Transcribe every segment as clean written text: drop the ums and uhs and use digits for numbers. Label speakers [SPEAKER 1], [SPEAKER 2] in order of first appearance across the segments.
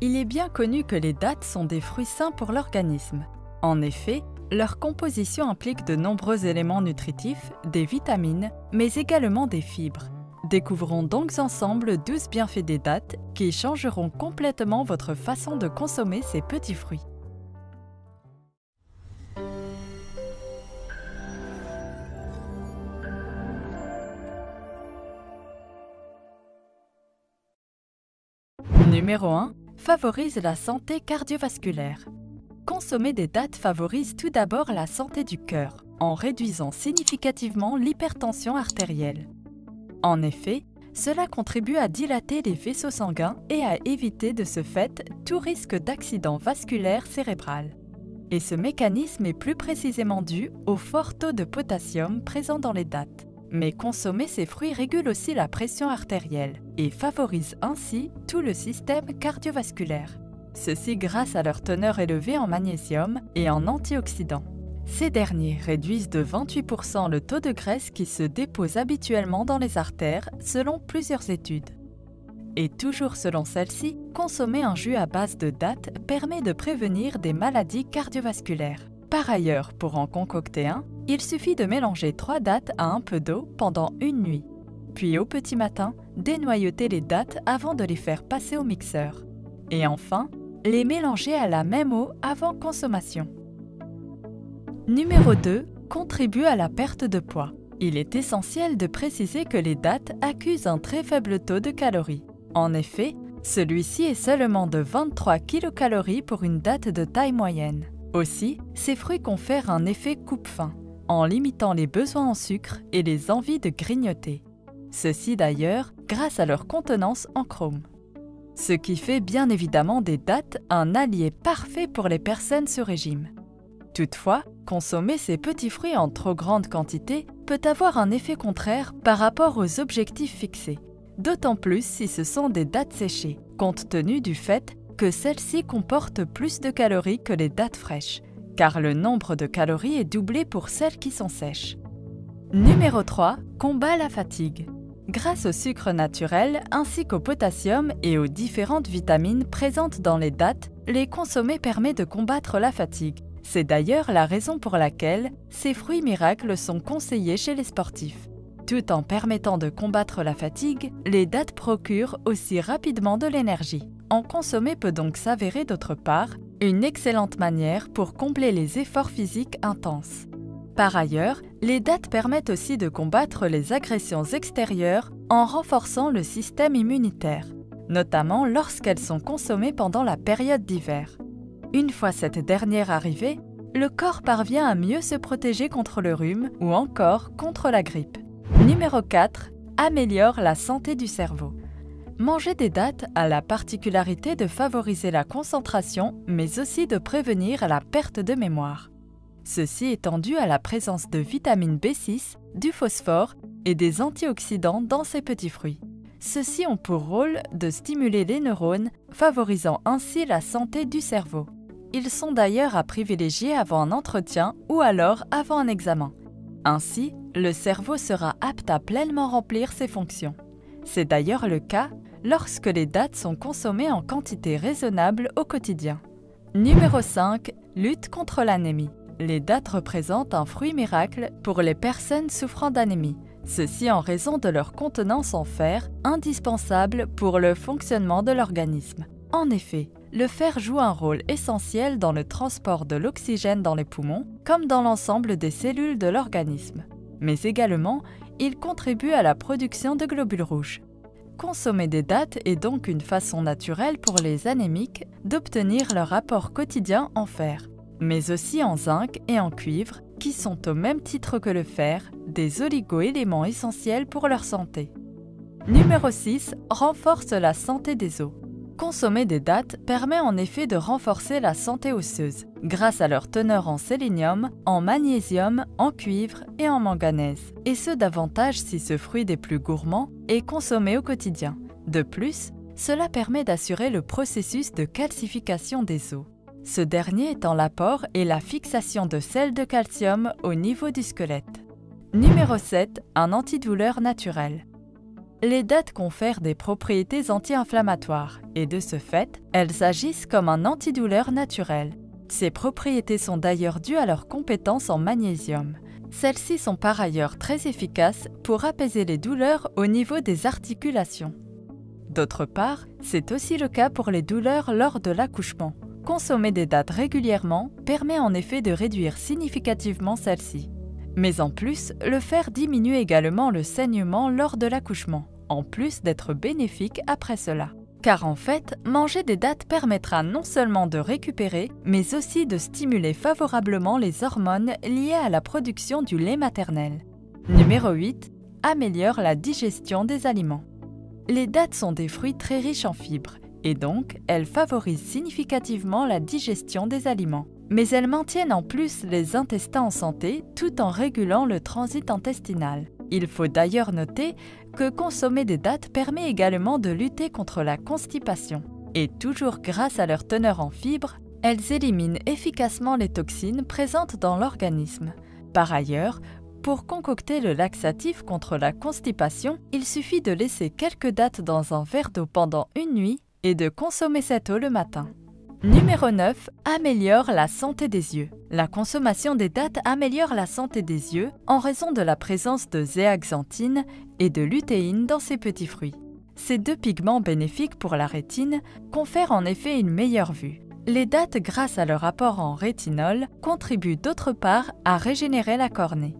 [SPEAKER 1] Il est bien connu que les dattes sont des fruits sains pour l'organisme. En effet, leur composition implique de nombreux éléments nutritifs, des vitamines, mais également des fibres. Découvrons donc ensemble 12 bienfaits des dattes qui changeront complètement votre façon de consommer ces petits fruits. Numéro 1. Favorise la santé cardiovasculaire. Consommer des dattes favorise tout d'abord la santé du cœur, en réduisant significativement l'hypertension artérielle. En effet, cela contribue à dilater les vaisseaux sanguins et à éviter de ce fait tout risque d'accident vasculaire cérébral. Et ce mécanisme est plus précisément dû au fort taux de potassium présent dans les dattes. Mais consommer ces fruits régule aussi la pression artérielle et favorise ainsi tout le système cardiovasculaire. Ceci grâce à leur teneur élevée en magnésium et en antioxydants. Ces derniers réduisent de 28% le taux de graisse qui se dépose habituellement dans les artères selon plusieurs études. Et toujours selon celle-ci, consommer un jus à base de dattes permet de prévenir des maladies cardiovasculaires. Par ailleurs, pour en concocter un, il suffit de mélanger 3 dattes à un peu d'eau pendant une nuit. Puis au petit matin, dénoyauter les dattes avant de les faire passer au mixeur. Et enfin, les mélanger à la même eau avant consommation. Numéro 2. Contribue à la perte de poids. Il est essentiel de préciser que les dattes accusent un très faible taux de calories. En effet, celui-ci est seulement de 23 kcal pour une date de taille moyenne. Aussi, ces fruits confèrent un effet coupe-faim, en limitant les besoins en sucre et les envies de grignoter. Ceci d'ailleurs grâce à leur contenance en chrome. Ce qui fait bien évidemment des dattes un allié parfait pour les personnes sous régime. Toutefois, consommer ces petits fruits en trop grande quantité peut avoir un effet contraire par rapport aux objectifs fixés, d'autant plus si ce sont des dattes séchées, compte tenu du fait que celles-ci comportent plus de calories que les dattes fraîches, car le nombre de calories est doublé pour celles qui sont sèches. Numéro 3. Combat la fatigue. Grâce au sucre naturel ainsi qu'au potassium et aux différentes vitamines présentes dans les dattes, les consommer permet de combattre la fatigue. C'est d'ailleurs la raison pour laquelle ces fruits miracles sont conseillés chez les sportifs. Tout en permettant de combattre la fatigue, les dattes procurent aussi rapidement de l'énergie. En consommer peut donc s'avérer d'autre part une excellente manière pour combler les efforts physiques intenses. Par ailleurs, les dattes permettent aussi de combattre les agressions extérieures en renforçant le système immunitaire, notamment lorsqu'elles sont consommées pendant la période d'hiver. Une fois cette dernière arrivée, le corps parvient à mieux se protéger contre le rhume ou encore contre la grippe. Numéro 4. Améliore la santé du cerveau. Manger des dattes a la particularité de favoriser la concentration, mais aussi de prévenir la perte de mémoire. Ceci étant dû à la présence de vitamine B6, du phosphore et des antioxydants dans ces petits fruits. Ceux-ci ont pour rôle de stimuler les neurones, favorisant ainsi la santé du cerveau. Ils sont d'ailleurs à privilégier avant un entretien ou alors avant un examen. Ainsi, le cerveau sera apte à pleinement remplir ses fonctions. C'est d'ailleurs le cas lorsque les dattes sont consommées en quantité raisonnable au quotidien. Numéro 5. Lutte contre l'anémie. Les dattes représentent un fruit miracle pour les personnes souffrant d'anémie, ceci en raison de leur contenance en fer, indispensable pour le fonctionnement de l'organisme. En effet, le fer joue un rôle essentiel dans le transport de l'oxygène dans les poumons, comme dans l'ensemble des cellules de l'organisme. Mais également, il contribue à la production de globules rouges. Consommer des dattes est donc une façon naturelle pour les anémiques d'obtenir leur apport quotidien en fer, mais aussi en zinc et en cuivre, qui sont au même titre que le fer, des oligo-éléments essentiels pour leur santé. Numéro 6. Renforce la santé des os. Consommer des dattes permet en effet de renforcer la santé osseuse, grâce à leur teneur en sélénium, en magnésium, en cuivre et en manganèse, et ce davantage si ce fruit des plus gourmands est consommé au quotidien. De plus, cela permet d'assurer le processus de calcification des os. Ce dernier étant l'apport et la fixation de sels de calcium au niveau du squelette. Numéro 7. Un antidouleur naturel. Les dattes confèrent des propriétés anti-inflammatoires et de ce fait, elles agissent comme un antidouleur naturel. Ces propriétés sont d'ailleurs dues à leur compétence en magnésium. Celles-ci sont par ailleurs très efficaces pour apaiser les douleurs au niveau des articulations. D'autre part, c'est aussi le cas pour les douleurs lors de l'accouchement. Consommer des dattes régulièrement permet en effet de réduire significativement celles-ci. Mais en plus, le faire diminue également le saignement lors de l'accouchement, en plus d'être bénéfique après cela. Car en fait, manger des dattes permettra non seulement de récupérer, mais aussi de stimuler favorablement les hormones liées à la production du lait maternel. Numéro 8. Améliore la digestion des aliments. Les dattes sont des fruits très riches en fibres, et donc elles favorisent significativement la digestion des aliments. Mais elles maintiennent en plus les intestins en santé tout en régulant le transit intestinal. Il faut d'ailleurs noter que consommer des dattes permet également de lutter contre la constipation. Et toujours grâce à leur teneur en fibres, elles éliminent efficacement les toxines présentes dans l'organisme. Par ailleurs, pour concocter le laxatif contre la constipation, il suffit de laisser quelques dattes dans un verre d'eau pendant une nuit et de consommer cette eau le matin. Numéro 9. Améliore la santé des yeux. La consommation des dattes améliore la santé des yeux en raison de la présence de zéaxanthine et de lutéine dans ces petits fruits. Ces deux pigments bénéfiques pour la rétine confèrent en effet une meilleure vue. Les dattes, grâce à leur apport en rétinol, contribuent d'autre part à régénérer la cornée.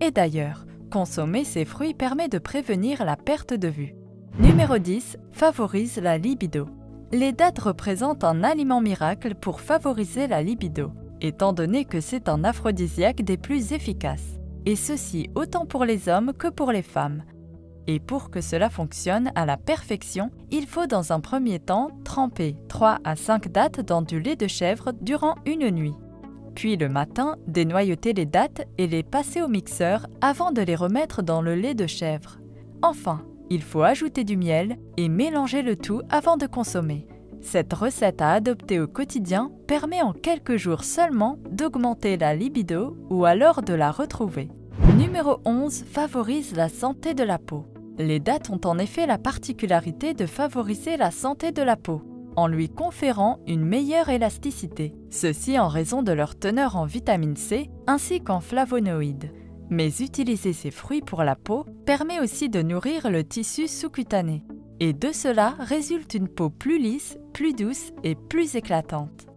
[SPEAKER 1] Et d'ailleurs, consommer ces fruits permet de prévenir la perte de vue. Numéro 10. Favorise la libido. Les dattes représentent un aliment miracle pour favoriser la libido, étant donné que c'est un aphrodisiaque des plus efficaces, et ceci autant pour les hommes que pour les femmes. Et pour que cela fonctionne à la perfection, il faut dans un premier temps tremper 3 à 5 dattes dans du lait de chèvre durant une nuit. Puis le matin, dénoyauter les dattes et les passer au mixeur avant de les remettre dans le lait de chèvre. Enfin, il faut ajouter du miel et mélanger le tout avant de consommer. Cette recette à adopter au quotidien permet en quelques jours seulement d'augmenter la libido ou alors de la retrouver. Numéro 11. Favorise la santé de la peau. Les dattes ont en effet la particularité de favoriser la santé de la peau, en lui conférant une meilleure élasticité, ceci en raison de leur teneur en vitamine C ainsi qu'en flavonoïdes. Mais utiliser ces fruits pour la peau permet aussi de nourrir le tissu sous-cutané. Et de cela résulte une peau plus lisse, plus douce et plus éclatante.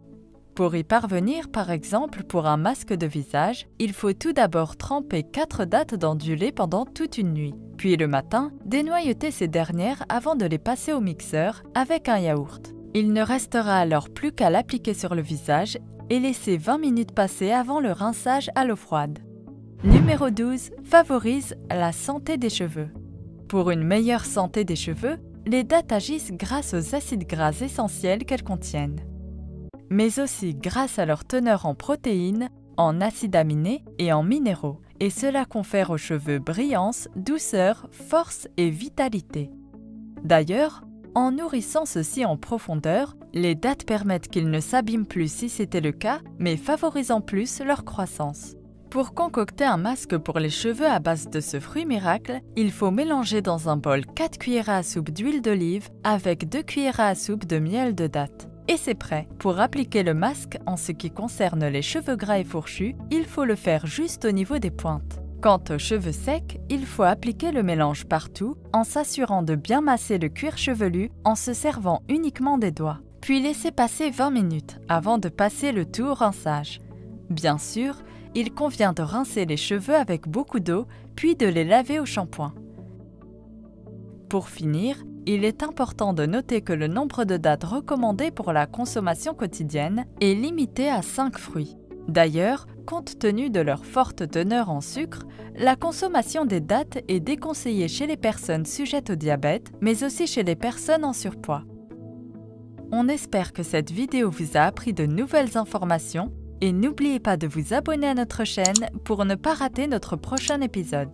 [SPEAKER 1] Pour y parvenir, par exemple, pour un masque de visage, il faut tout d'abord tremper 4 dattes dans du lait pendant toute une nuit. Puis le matin, dénoyauter ces dernières avant de les passer au mixeur avec un yaourt. Il ne restera alors plus qu'à l'appliquer sur le visage et laisser 20 minutes passer avant le rinçage à l'eau froide. Numéro 12. Favorise la santé des cheveux. Pour une meilleure santé des cheveux, les dattes agissent grâce aux acides gras essentiels qu'elles contiennent, mais aussi grâce à leur teneur en protéines, en acides aminés et en minéraux, et cela confère aux cheveux brillance, douceur, force et vitalité. D'ailleurs, en nourrissant ceux-ci en profondeur, les dattes permettent qu'ils ne s'abîment plus si c'était le cas, mais favorisent en plus leur croissance. Pour concocter un masque pour les cheveux à base de ce fruit miracle, il faut mélanger dans un bol 4 cuillères à soupe d'huile d'olive avec 2 cuillères à soupe de miel de date. Et c'est prêt. Pour appliquer le masque en ce qui concerne les cheveux gras et fourchus, il faut le faire juste au niveau des pointes. Quant aux cheveux secs, il faut appliquer le mélange partout en s'assurant de bien masser le cuir chevelu en se servant uniquement des doigts. Puis laisser passer 20 minutes avant de passer le tout au rinçage. Bien sûr, il convient de rincer les cheveux avec beaucoup d'eau, puis de les laver au shampoing. Pour finir, il est important de noter que le nombre de dattes recommandées pour la consommation quotidienne est limité à 5 fruits. D'ailleurs, compte tenu de leur forte teneur en sucre, la consommation des dattes est déconseillée chez les personnes sujettes au diabète, mais aussi chez les personnes en surpoids. On espère que cette vidéo vous a appris de nouvelles informations. Et n'oubliez pas de vous abonner à notre chaîne pour ne pas rater notre prochain épisode.